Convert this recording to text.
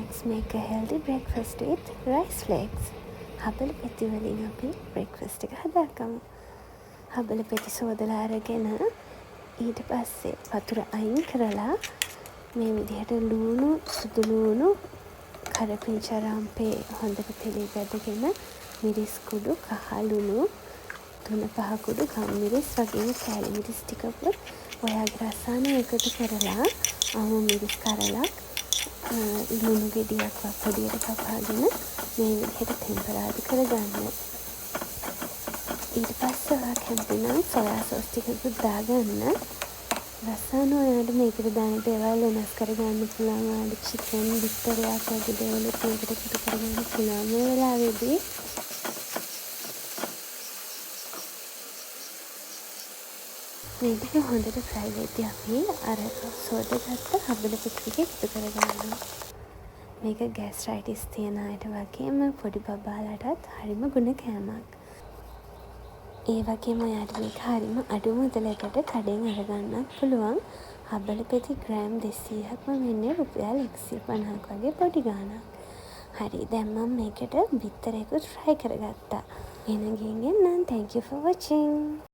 let's make a healthy breakfast with rice flakes. හබල පෙති වලින් අපි breakfast එක හදාගමු. හබල පෙති සෝදලා අරගෙන ඊට පස්සේ වතුර අයින් කරලා මේ විදිහට ලුණු, සුදු ලුණු, කරපිංචාරම්පේ හොඳට පිළිගැදගෙන මිරිස් කුඩු, කහලුණු, 3-5 කුඩු ගම්මිරිස් වගේම කෑලි මිරිස් ටිකකුත් ඔයාගේ රසායන එකතු කරලා අමු මිරිස් කරලක් ලුණු ගෙඩියක් පොඩියට කපාගෙන මේ විදිහට ටෙම්පරාදු කරගන්න. ඊට පස්සේ ඔයා කැමති නම් සොයා සෝස් ටිකකුත් දාගන්න. රසායන ඔයාලට මේකට දාන දේවල් වෙනස් කරගන්න පුළුවන්. ඔයාලට චිකන් බිත්තරයක් වගේ දේවල් මේකට එකතු කරගන්න පුළුවන් මේ වෙලාවේදී. මේ ටික හොඳට ෆ්‍රයි වෙද්දී අපි අර සෝදාගත්ත හබල පිටි ටික එකතු කරගන්නවා. මේක ગેස්ට්‍රයිටිස් තියෙන අයට වගේම පොඩි බබාලටත් හරිම ගුණ කෑමක්. ඒ වගේම ඔයාලට මේක හරිම අඩු මුදලකට කඩෙන් අරගන්නත් පුළුවන්. හබල පිටි ග්‍රෑම් 200ක්ම වෙන්නේ රුපියල් 150ක් වගේ පොඩි ගාණක්. හරි, දැන් මම මේකට බිත්තරයකුත් ෆ්‍රයි කරගත්තා. එහෙනම් ගිහින් එන්නම්. Thank you for watching.